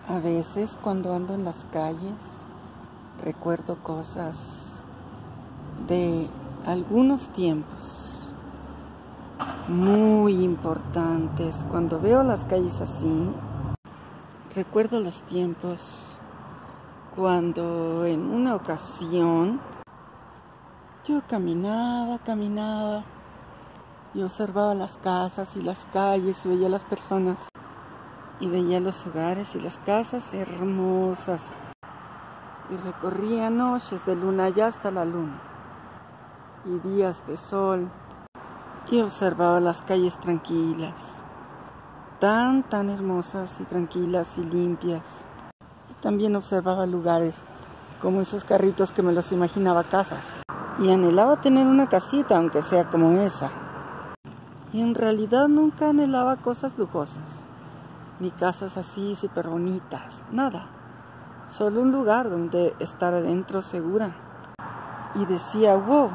A veces cuando ando en las calles recuerdo cosas de algunos tiempos muy importantes. Cuando veo las calles así, recuerdo los tiempos cuando en una ocasión yo caminaba y observaba las casas y las calles y veía las personas y veía los hogares y las casas hermosas y recorría noches de luna ya hasta la luna y días de sol y observaba las calles tranquilas, tan hermosas y tranquilas y limpias. Y también observaba lugares como esos carritos que me los imaginaba casas y anhelaba tener una casita aunque sea como esa. Y en realidad nunca anhelaba cosas lujosas, ni casas así súper bonitas, nada. Solo un lugar donde estar adentro segura. Y decía, wow,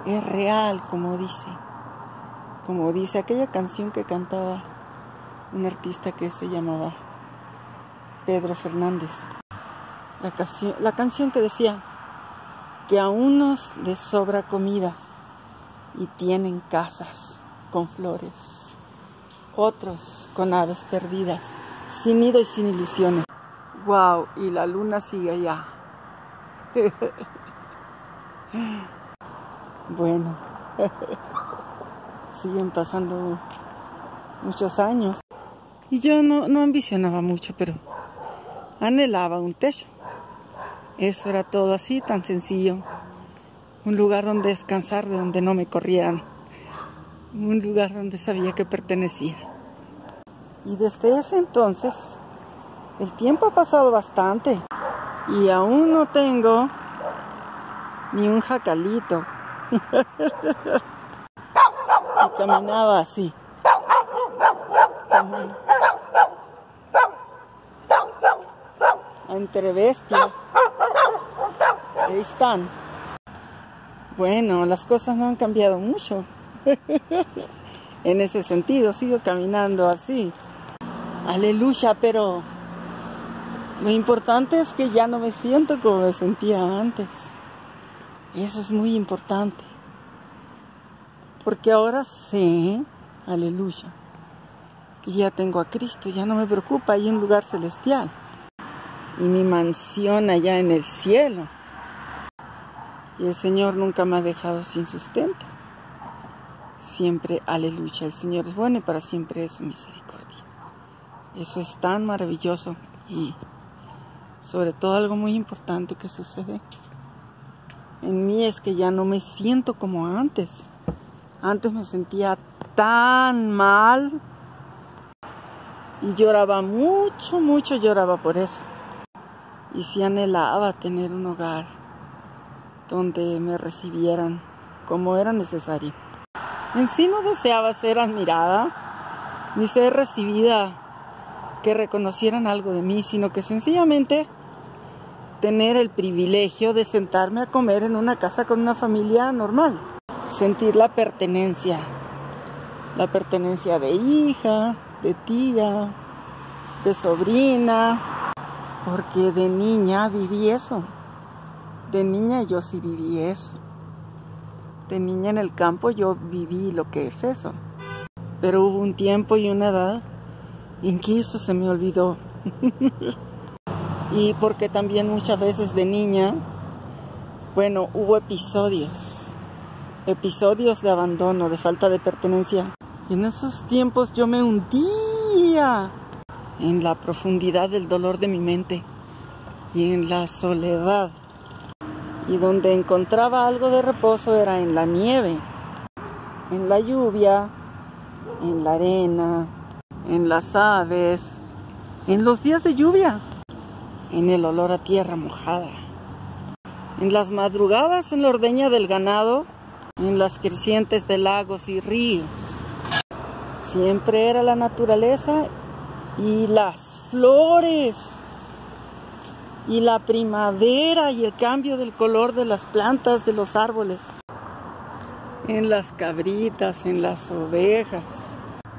es real, como dice aquella canción que cantaba un artista que se llamaba Pedro Fernández. La canción que decía que a unos les sobra comida y tienen casas con flores, otros con aves perdidas, sin nido y sin ilusiones. Wow, y la luna sigue allá. Bueno, siguen pasando muchos años y yo no ambicionaba mucho, pero anhelaba un techo. Eso era todo así, tan sencillo. Un lugar donde descansar, de donde no me corrieran. Un lugar donde sabía que pertenecía. Y desde ese entonces, el tiempo ha pasado bastante. Y aún no tengo ni un jacalito. Y caminaba así. Entre bestias. Ahí están. Bueno, las cosas no han cambiado mucho. En ese sentido, sigo caminando así. Aleluya, pero lo importante es que ya no me siento como me sentía antes. Y eso es muy importante. Porque ahora sé, aleluya, que ya tengo a Cristo, ya no me preocupa, hay un lugar celestial. Y mi mansión allá en el cielo. Y el Señor nunca me ha dejado sin sustento. Siempre, aleluya, el Señor es bueno y para siempre es su misericordia. Eso es tan maravilloso y sobre todo algo muy importante que sucede en mí es que ya no me siento como antes. Antes me sentía tan mal y lloraba mucho lloraba por eso. Y sí anhelaba tener un hogar donde me recibieran como era necesario. En sí no deseaba ser admirada ni ser recibida, que reconocieran algo de mí, sino que sencillamente tener el privilegio de sentarme a comer en una casa con una familia normal. Sentir la pertenencia de hija, de tía, de sobrina, porque de niña viví eso. De niña yo sí viví eso. De niña en el campo yo viví lo que es eso. Pero hubo un tiempo y una edad en que eso se me olvidó. Y porque también muchas veces de niña, bueno, hubo episodios de abandono, de falta de pertenencia. Y en esos tiempos yo me hundía en la profundidad del dolor de mi mente y en la soledad. Y donde encontraba algo de reposo era en la nieve, en la lluvia, en la arena, en las aves, en los días de lluvia, en el olor a tierra mojada, en las madrugadas en la ordeña del ganado, en las crecientes de lagos y ríos. Siempre era la naturaleza y las flores y la primavera y el cambio del color de las plantas, de los árboles, en las cabritas, en las ovejas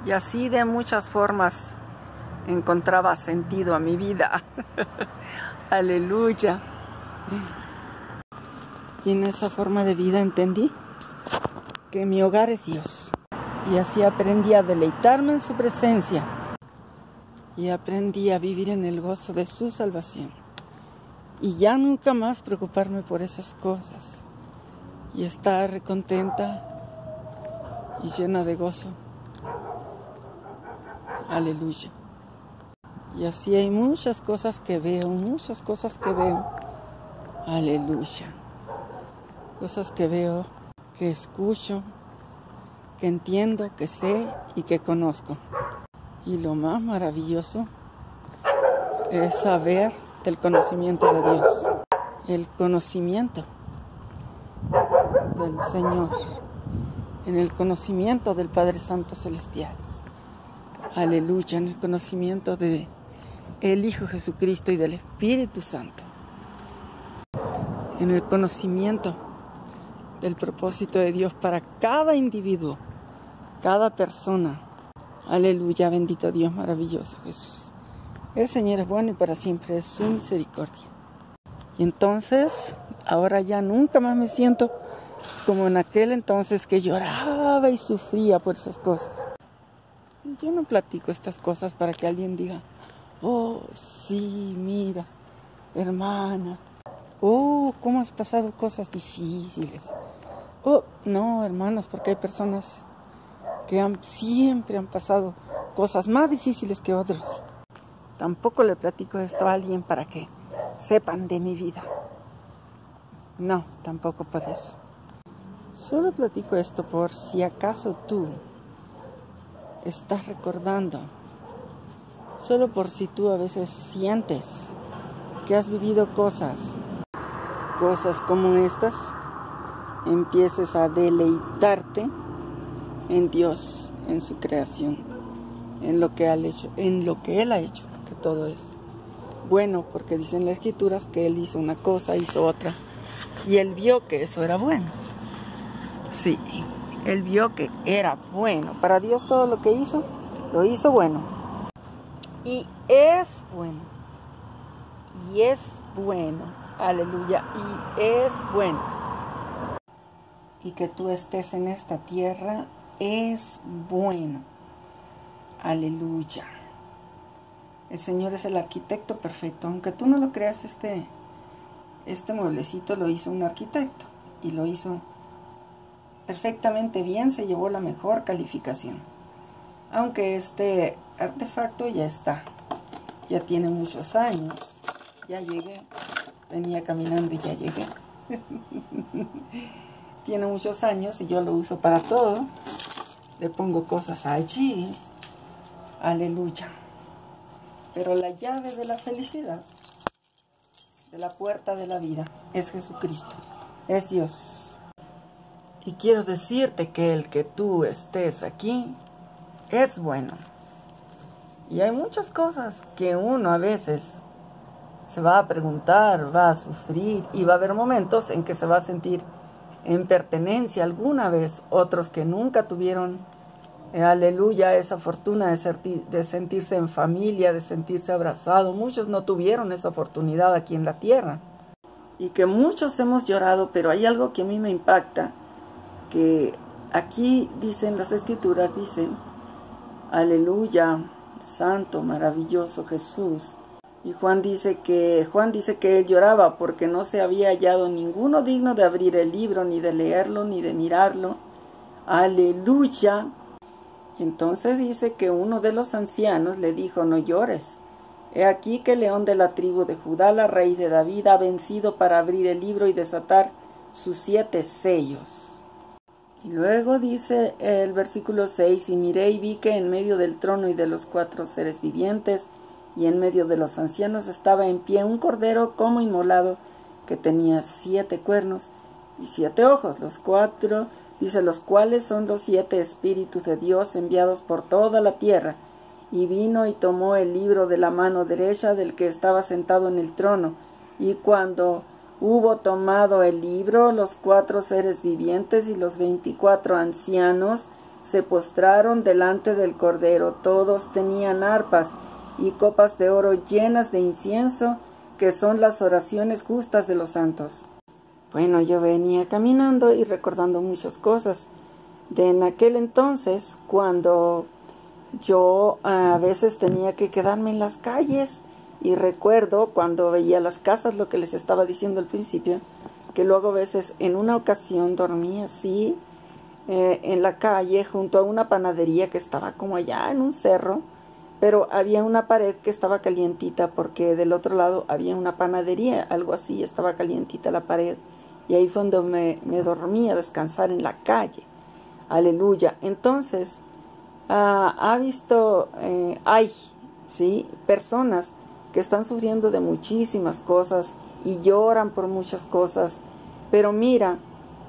y así de muchas formas encontraba sentido a mi vida. Aleluya. Y en esa forma de vida entendí que mi hogar es Dios. Y así aprendí a deleitarme en su presencia. Y aprendí a vivir en el gozo de su salvación. Y ya nunca más preocuparme por esas cosas. Y estar contenta y llena de gozo. Aleluya. Y así hay muchas cosas que veo, Aleluya. Cosas que veo, que escucho, que entiendo, que sé y que conozco. Y lo más maravilloso es saber del conocimiento de Dios. El conocimiento del Señor. En el conocimiento del Padre Santo Celestial. Aleluya. En el conocimiento de el Hijo Jesucristo y del Espíritu Santo. En el conocimiento del propósito de Dios para cada individuo, cada persona. Aleluya, bendito Dios, maravilloso Jesús. El Señor es bueno y para siempre es su misericordia. Y entonces, ahora ya nunca más me siento como en aquel entonces que lloraba y sufría por esas cosas. Y yo no platico estas cosas para que alguien diga, oh, sí, mira, hermana, oh, cómo has pasado cosas difíciles. Oh, no, hermanos, porque hay personas que siempre han pasado cosas más difíciles que otros. Tampoco le platico esto a alguien para que sepan de mi vida. No, tampoco por eso. Solo platico esto por si acaso tú estás recordando. Solo por si tú a veces sientes que has vivido cosas como estas, empieces a deleitarte en Dios, en su creación, en lo que Él ha hecho, que todo es bueno, porque dicen las Escrituras que Él hizo una cosa, hizo otra, y Él vio que eso era bueno. Sí, Él vio que era bueno. Para Dios todo lo que hizo, lo hizo bueno. Y es bueno. Y es bueno. Aleluya. Y es bueno. Y que tú estés en esta tierra es bueno. Aleluya. El Señor es el arquitecto perfecto. Aunque tú no lo creas, este mueblecito lo hizo un arquitecto. Y lo hizo perfectamente bien, se llevó la mejor calificación. Aunque este artefacto ya está. Ya tiene muchos años. Ya llegué. Venía caminando y ya llegué. Tiene muchos años y yo lo uso para todo. Le pongo cosas allí. Aleluya. Pero la llave de la felicidad, de la puerta de la vida, es Jesucristo. Es Dios. Y quiero decirte que el que tú estés aquí es bueno. Y hay muchas cosas que uno a veces se va a preguntar, va a sufrir, y va a haber momentos en que se va a sentir en pertenencia alguna vez, otros que nunca tuvieron, aleluya, esa fortuna de sentirse en familia, de sentirse abrazado. Muchos no tuvieron esa oportunidad aquí en la tierra, y que muchos hemos llorado, pero hay algo que a mí me impacta, que aquí dicen las Escrituras, dicen, aleluya, santo, maravilloso Jesús. Y Juan dice que él lloraba porque no se había hallado ninguno digno de abrir el libro, ni de leerlo, ni de mirarlo. Aleluya. Entonces dice que uno de los ancianos le dijo, no llores. He aquí que el león de la tribu de Judá, la raíz de David, ha vencido para abrir el libro y desatar sus 7 sellos. Y luego dice el versículo 6, y miré y vi que en medio del trono y de los 4 seres vivientes, y en medio de los ancianos estaba en pie un cordero como inmolado, que tenía 7 cuernos y 7 ojos, los cuales son los 7 espíritus de Dios enviados por toda la tierra. Y vino y tomó el libro de la mano derecha del que estaba sentado en el trono, y cuando hubo tomado el libro, los 4 seres vivientes y los 24 ancianos se postraron delante del cordero. Todos tenían arpas y copas de oro llenas de incienso, que son las oraciones justas de los santos. Bueno, yo venía caminando y recordando muchas cosas de en aquel entonces, cuando yo a veces tenía que quedarme en las calles, y recuerdo cuando veía las casas, lo que les estaba diciendo al principio, que luego a veces en una ocasión dormí así en la calle junto a una panadería que estaba como allá en un cerro, pero había una pared que estaba calientita porque del otro lado había una panadería, algo así, estaba calientita la pared, y ahí fue donde me dormí a descansar en la calle. Aleluya. Entonces, hay, ¿sí?, personas que están sufriendo de muchísimas cosas y lloran por muchas cosas, pero mira,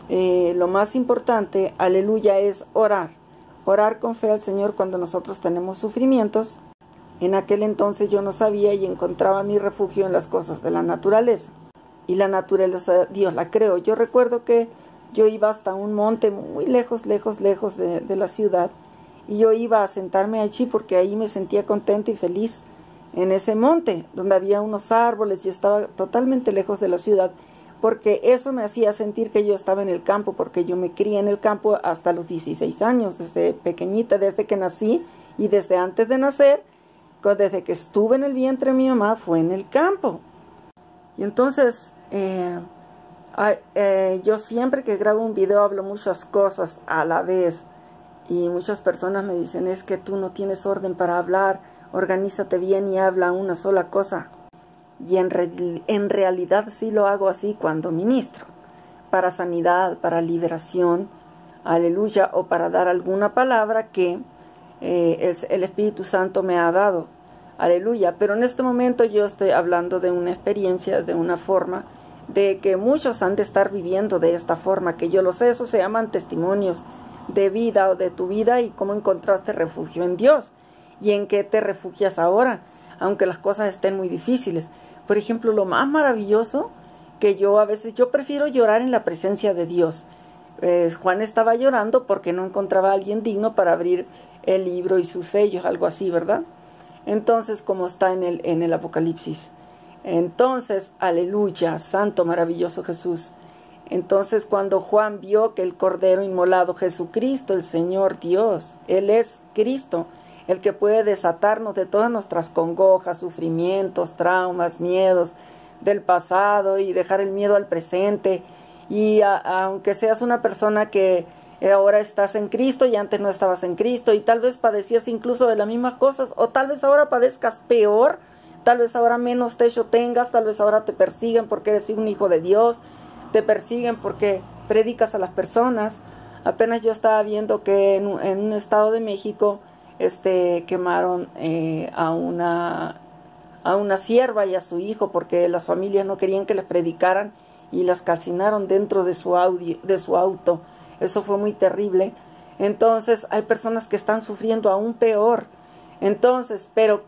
lo más importante, aleluya, es orar con fe al Señor cuando nosotros tenemos sufrimientos. En aquel entonces yo no sabía y encontraba mi refugio en las cosas de la naturaleza, y la naturaleza Dios la creó. Yo recuerdo que yo iba hasta un monte muy lejos de la ciudad, y yo iba a sentarme allí porque ahí me sentía contenta y feliz, en ese monte donde había unos árboles y estaba totalmente lejos de la ciudad, porque eso me hacía sentir que yo estaba en el campo, porque yo me crié en el campo hasta los 16 años, desde pequeñita, desde que nací, y desde antes de nacer, desde que estuve en el vientre de mi mamá, fue en el campo. Y entonces, yo siempre que grabo un video hablo muchas cosas a la vez, y muchas personas me dicen, es que tú no tienes orden para hablar, organízate bien y habla una sola cosa. Y en realidad sí lo hago así cuando ministro, para sanidad, para liberación, aleluya, o para dar alguna palabra que el Espíritu Santo me ha dado, aleluya. Pero en este momento yo estoy hablando de una experiencia, de una forma, de que muchos han de estar viviendo de esta forma, que yo lo sé, eso se llaman testimonios de vida o de tu vida, y cómo encontraste refugio en Dios, y en qué te refugias ahora, aunque las cosas estén muy difíciles. Por ejemplo, lo más maravilloso que yo prefiero llorar en la presencia de Dios. Juan estaba llorando porque no encontraba a alguien digno para abrir el libro y sus sellos, algo así, ¿verdad? Entonces, como está en el Apocalipsis. Entonces, aleluya, santo, maravilloso Jesús. Entonces, cuando Juan vio que el Cordero inmolado, Jesucristo, el Señor Dios, Él es Cristo, el que puede desatarnos de todas nuestras congojas, sufrimientos, traumas, miedos del pasado, y dejar el miedo al presente. Y aunque seas una persona que ahora estás en Cristo y antes no estabas en Cristo, y tal vez padecías incluso de las mismas cosas, o tal vez ahora padezcas peor, tal vez ahora menos techo tengas, tal vez ahora te persiguen porque eres un hijo de Dios, te persiguen porque predicas a las personas. Apenas yo estaba viendo que en un estado de México quemaron a una sierva y a su hijo porque las familias no querían que les predicaran, y las calcinaron dentro de su auto. Eso fue muy terrible. Entonces hay personas que están sufriendo aún peor. Entonces, pero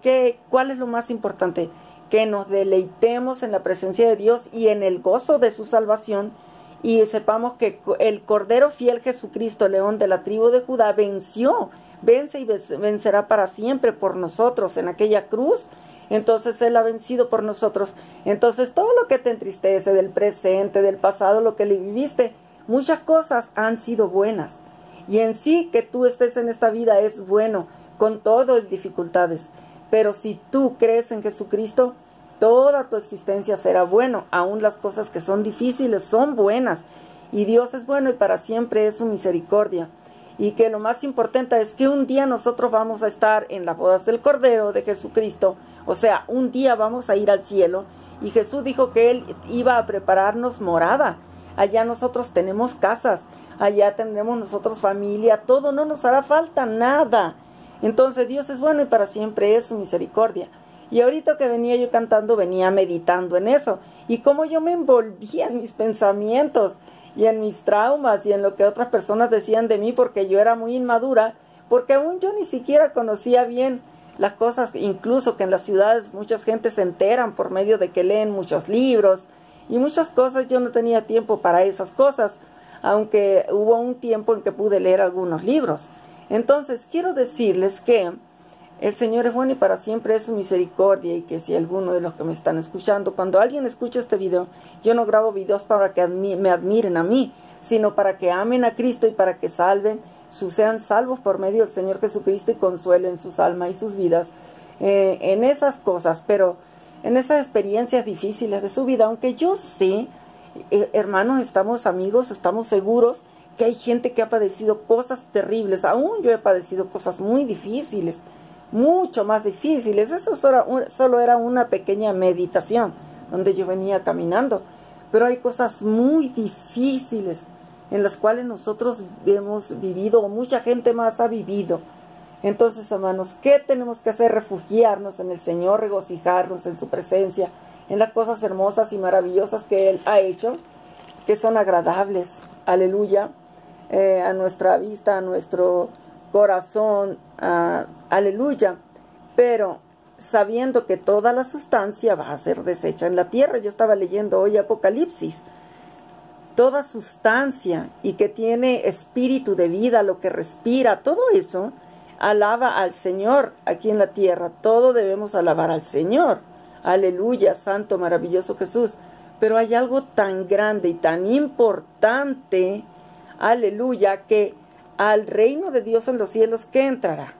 ¿cuál es lo más importante? Que nos deleitemos en la presencia de Dios y en el gozo de su salvación, y sepamos que el Cordero fiel Jesucristo, León de la tribu de Judá, vence y vencerá para siempre por nosotros en aquella cruz. Entonces Él ha vencido por nosotros. Entonces todo lo que te entristece del presente, del pasado, lo que le viviste, muchas cosas han sido buenas. Y en sí que tú estés en esta vida es bueno, con todo y dificultades. Pero si tú crees en Jesucristo, toda tu existencia será bueno. Aún las cosas que son difíciles son buenas. Y Dios es bueno y para siempre es su misericordia. Y que lo más importante es que un día nosotros vamos a estar en las bodas del Cordero de Jesucristo. O sea, un día vamos a ir al cielo. Y Jesús dijo que Él iba a prepararnos morada. Allá nosotros tenemos casas. Allá tendremos nosotros familia. Todo, no nos hará falta nada. Entonces Dios es bueno y para siempre es su misericordia. Y ahorita que venía yo cantando, venía meditando en eso. Y cómo yo me envolvía en mis pensamientos y en mis traumas y en lo que otras personas decían de mí, porque yo era muy inmadura, porque aún yo ni siquiera conocía bien las cosas, incluso que en las ciudades mucha gente se enteran por medio de que leen muchos libros y muchas cosas. Yo no tenía tiempo para esas cosas, aunque hubo un tiempo en que pude leer algunos libros. Entonces quiero decirles que El Señor es bueno y para siempre es su misericordia, y que si alguno de los que me están escuchando, cuando alguien escucha este video, yo no grabo videos para que me admiren a mí, sino para que amen a Cristo y para que sean salvos por medio del Señor Jesucristo y consuelen sus almas y sus vidas en esas cosas, pero en esas experiencias difíciles de su vida. Aunque yo sé, hermanos, estamos amigos, estamos seguros que hay gente que ha padecido cosas terribles. Aún yo he padecido cosas muy difíciles, mucho más difíciles. Eso solo era una pequeña meditación donde yo venía caminando, pero hay cosas muy difíciles en las cuales nosotros hemos vivido, o mucha gente más ha vivido. Entonces, hermanos, ¿qué tenemos que hacer? Refugiarnos en el Señor, regocijarnos en su presencia, en las cosas hermosas y maravillosas que Él ha hecho, que son agradables, aleluya, a nuestra vista, a nuestro corazón, aleluya, pero sabiendo que toda la sustancia va a ser deshecha en la tierra. Yo estaba leyendo hoy Apocalipsis, toda sustancia y que tiene espíritu de vida, lo que respira, todo eso alaba al Señor aquí en la tierra. Todo debemos alabar al Señor, aleluya, santo, maravilloso Jesús. Pero hay algo tan grande y tan importante, aleluya, que al reino de Dios en los cielos, ¿qué entrará?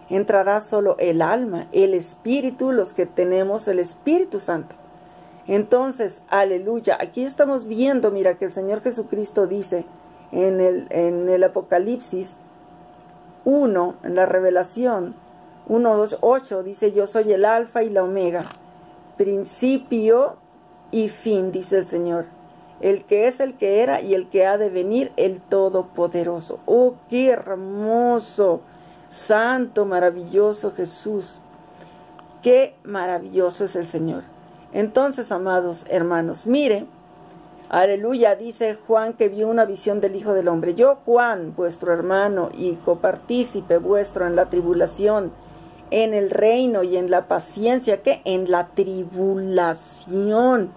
Entrará solo el alma, el espíritu, los que tenemos el Espíritu Santo. Entonces, aleluya, aquí estamos viendo, mira, que el Señor Jesucristo dice en el Apocalipsis 1, en la Revelación 1:8, dice: yo soy el alfa y la omega, principio y fin, dice el Señor, el que es, el que era y el que ha de venir, el Todopoderoso. Oh, qué hermoso, santo, maravilloso Jesús. Qué maravilloso es el Señor. Entonces, amados hermanos, mire, aleluya, dice Juan que vio una visión del Hijo del Hombre. Yo, Juan, vuestro hermano y copartícipe vuestro en la tribulación, en el reino y en la paciencia, ¿qué? En la tribulación,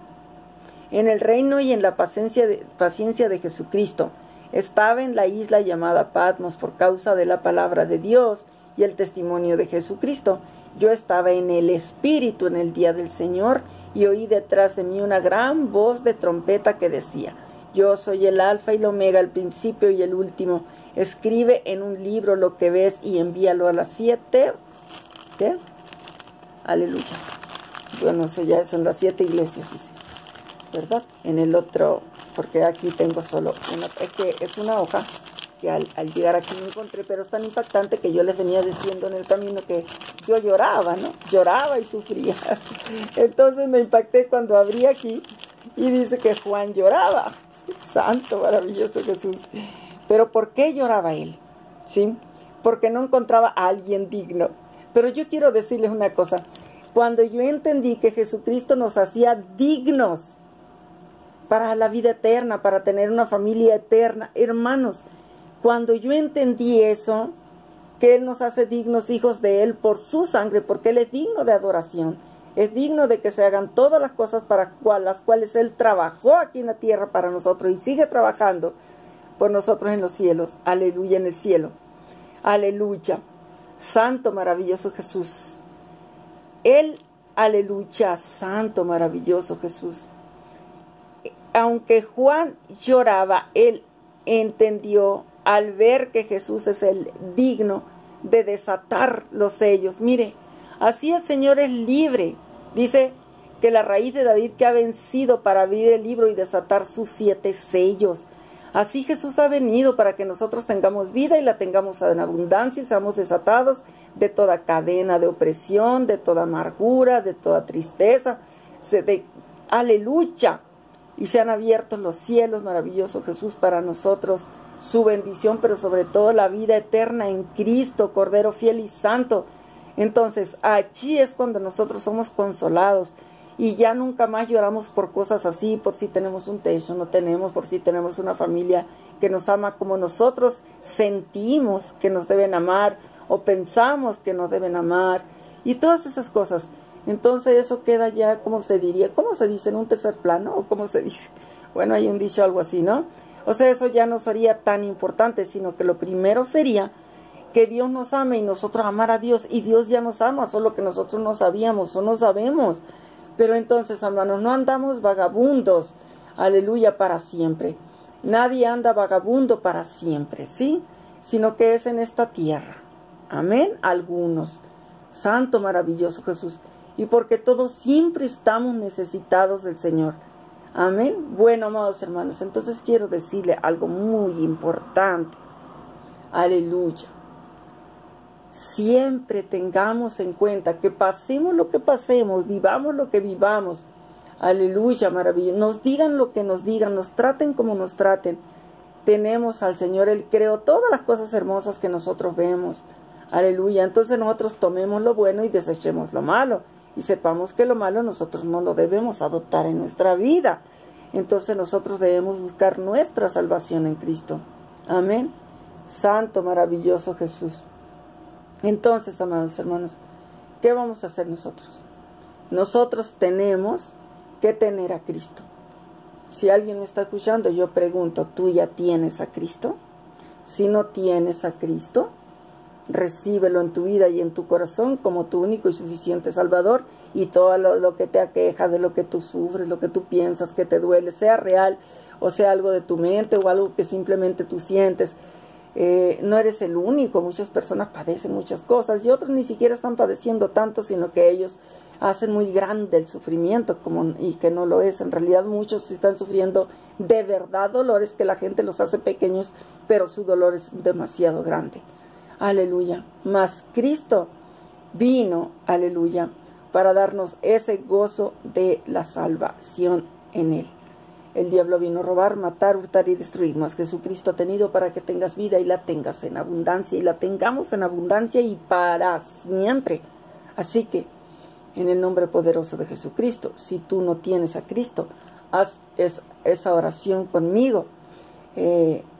en el reino y en la paciencia de Jesucristo. Estaba en la isla llamada Patmos por causa de la palabra de Dios y el testimonio de Jesucristo. Yo estaba en el Espíritu en el día del Señor, y oí detrás de mí una gran voz de trompeta que decía: yo soy el alfa y el omega, el principio y el último. Escribe en un libro lo que ves y envíalo a las 7. ¿Qué? Aleluya. Bueno, eso ya son las 7 iglesias, dice, ¿verdad? En el otro, porque aquí tengo solo una, es que es una hoja que al llegar aquí me encontré, pero es tan impactante que yo les venía diciendo en el camino que yo lloraba, ¿no? Lloraba y sufría. Entonces me impacté cuando abrí aquí y dice que Juan lloraba. Santo, maravilloso Jesús. Pero ¿por qué lloraba él? ¿Sí? Porque no encontraba a alguien digno. Pero yo quiero decirles una cosa. Cuando yo entendí que Jesucristo nos hacía dignos para la vida eterna, para tener una familia eterna, hermanos, cuando yo entendí eso, que Él nos hace dignos hijos de Él por su sangre, porque Él es digno de adoración, es digno de que se hagan todas las cosas para las cuales Él trabajó aquí en la tierra para nosotros y sigue trabajando por nosotros en los cielos. Aleluya, en el cielo. Aleluya. Santo, maravilloso Jesús. Él, aleluya, santo, maravilloso Jesús. Aunque Juan lloraba, él entendió al ver que Jesús es el digno de desatar los sellos. Mire, así el Señor es libre. Dice que la raíz de David que ha vencido para abrir el libro y desatar sus 7 sellos. Así Jesús ha venido para que nosotros tengamos vida y la tengamos en abundancia y seamos desatados de toda cadena de opresión, de toda amargura, de toda tristeza. Aleluya. Y se han abierto los cielos, maravilloso Jesús, para nosotros, su bendición, pero sobre todo la vida eterna en Cristo, Cordero fiel y santo. Entonces, allí es cuando nosotros somos consolados y ya nunca más lloramos por cosas así, por si tenemos un techo, no tenemos, por si tenemos una familia que nos ama como nosotros sentimos que nos deben amar o pensamos que nos deben amar y todas esas cosas. Entonces eso queda ya, ¿cómo se diría? ¿Cómo se dice? ¿En un tercer plano? ¿O cómo se dice? Bueno, hay un dicho algo así, ¿no? O sea, eso ya no sería tan importante, sino que lo primero sería que Dios nos ame y nosotros amar a Dios, y Dios ya nos ama, solo que nosotros no sabíamos o no sabemos. Pero entonces, hermanos, no andamos vagabundos, aleluya, para siempre. Nadie anda vagabundo para siempre, ¿sí? Sino que es en esta tierra. Amén. Algunos. Santo, maravilloso Jesús. Y porque todos siempre estamos necesitados del Señor. Amén. Bueno, amados hermanos, entonces quiero decirle algo muy importante. Aleluya. Siempre tengamos en cuenta que pasemos lo que pasemos, vivamos lo que vivamos. Aleluya, maravilloso. Nos digan lo que nos digan, nos traten como nos traten. Tenemos al Señor, Él creó todas las cosas hermosas que nosotros vemos. Aleluya. Entonces nosotros tomemos lo bueno y desechemos lo malo. Y sepamos que lo malo nosotros no lo debemos adoptar en nuestra vida. Entonces nosotros debemos buscar nuestra salvación en Cristo. Amén. Santo, maravilloso Jesús. Entonces, amados hermanos, ¿qué vamos a hacer nosotros? Nosotros tenemos que tener a Cristo. Si alguien me está escuchando, yo pregunto, ¿tú ya tienes a Cristo? Si no tienes a Cristo, recíbelo en tu vida y en tu corazón como tu único y suficiente Salvador, y todo lo que te aqueja, de lo que tú sufres, lo que tú piensas que te duele, sea real o sea algo de tu mente o algo que simplemente tú sientes. No eres el único, muchas personas padecen muchas cosas y otros ni siquiera están padeciendo tanto, sino que ellos hacen muy grande el sufrimiento y que no lo es. En realidad muchos están sufriendo de verdad dolores que la gente los hace pequeños, pero su dolor es demasiado grande. Aleluya. Mas Cristo vino, aleluya, para darnos ese gozo de la salvación en Él. El diablo vino a robar, matar, hurtar y destruir, mas Jesucristo ha tenido para que tengas vida y la tengas en abundancia, y la tengamos en abundancia y para siempre. Así que, en el nombre poderoso de Jesucristo, si tú no tienes a Cristo, haz esa oración conmigo.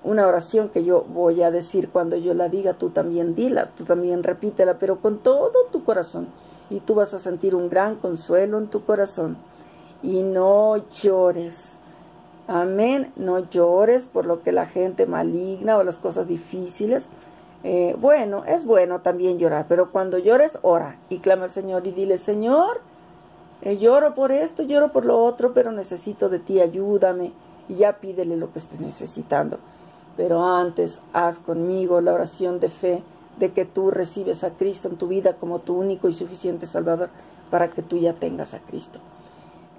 Una oración que yo voy a decir cuando yo la diga, tú también dila, tú también repítela, pero con todo tu corazón. Y tú vas a sentir un gran consuelo en tu corazón. Y no llores. Amén. No llores por lo que la gente maligna o las cosas difíciles. Bueno, es bueno también llorar, pero cuando llores, ora y clama al Señor y dile, Señor, lloro por esto, lloro por lo otro, pero necesito de ti, ayúdame. Y ya pídele lo que estés necesitando. Pero antes, haz conmigo la oración de fe de que tú recibes a Cristo en tu vida como tu único y suficiente Salvador, para que tú ya tengas a Cristo.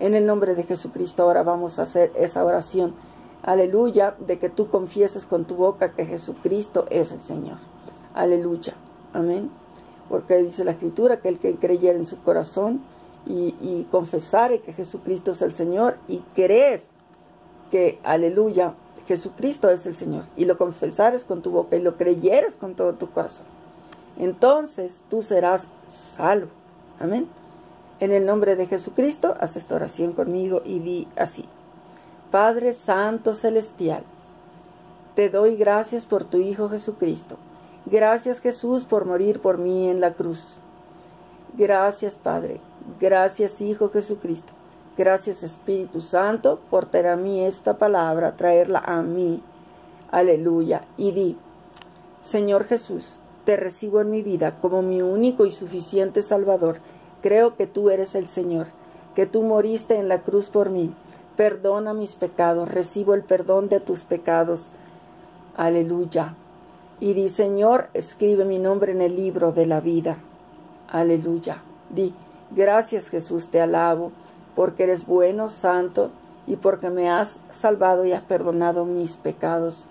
En el nombre de Jesucristo ahora vamos a hacer esa oración, aleluya, de que tú confieses con tu boca que Jesucristo es el Señor. Aleluya, amén. Porque dice la Escritura que el que creyera en su corazón y confesare que Jesucristo es el Señor, y crees que, aleluya, Jesucristo es el Señor, y lo confesares con tu boca y lo creyeres con todo tu corazón, entonces tú serás salvo. Amén. En el nombre de Jesucristo, haz esta oración conmigo y di así: Padre Santo Celestial, te doy gracias por tu Hijo Jesucristo. Gracias, Jesús, por morir por mí en la cruz. Gracias, Padre. Gracias, Hijo Jesucristo. Gracias, Espíritu Santo, por traer a mí esta palabra, traerla a mí. Aleluya. Y di: Señor Jesús, te recibo en mi vida como mi único y suficiente Salvador. Creo que tú eres el Señor, que tú moriste en la cruz por mí. Perdona mis pecados, recibo el perdón de tus pecados. Aleluya. Y di: Señor, escribe mi nombre en el libro de la vida. Aleluya. Di: gracias, Jesús, te alabo, porque eres bueno, santo, y porque me has salvado y has perdonado mis pecados.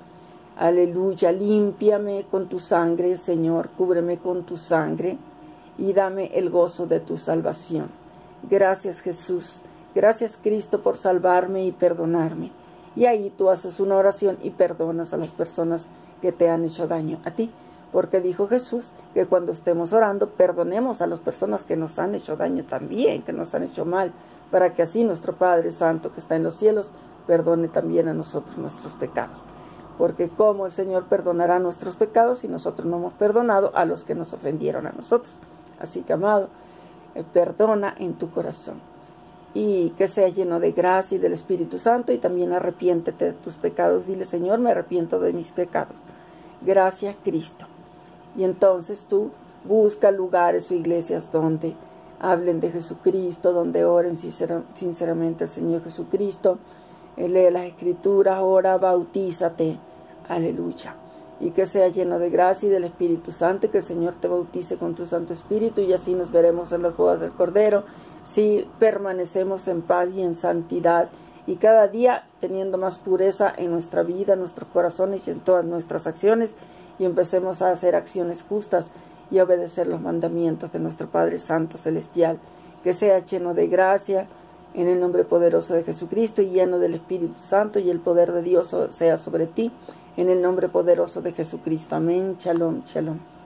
Aleluya. Límpiame con tu sangre, Señor, cúbreme con tu sangre y dame el gozo de tu salvación. Gracias, Jesús. Gracias, Cristo, por salvarme y perdonarme. Y ahí tú haces una oración y perdonas a las personas que te han hecho daño a ti. Porque dijo Jesús que cuando estemos orando, perdonemos a las personas que nos han hecho daño también, que nos han hecho mal, para que así nuestro Padre Santo que está en los cielos perdone también a nosotros nuestros pecados. Porque ¿cómo el Señor perdonará nuestros pecados si nosotros no hemos perdonado a los que nos ofendieron a nosotros? Así que, amado, perdona en tu corazón. Y que sea lleno de gracia y del Espíritu Santo, y también arrepiéntete de tus pecados. Dile: Señor, me arrepiento de mis pecados. Gracias, Cristo. Y entonces tú busca lugares o iglesias donde hablen de Jesucristo, donde oren sinceramente al Señor Jesucristo. Lee las Escrituras, ora, bautízate. Aleluya. Y que sea lleno de gracia y del Espíritu Santo, y que el Señor te bautice con tu Santo Espíritu, y así nos veremos en las bodas del Cordero, si permanecemos en paz y en santidad, y cada día teniendo más pureza en nuestra vida, en nuestros corazones y en todas nuestras acciones, y empecemos a hacer acciones justas y a obedecer los mandamientos de nuestro Padre Santo Celestial. Que sea lleno de gracia, en el nombre poderoso de Jesucristo, y lleno del Espíritu Santo, y el poder de Dios sea sobre ti, en el nombre poderoso de Jesucristo. Amén. Shalom, shalom.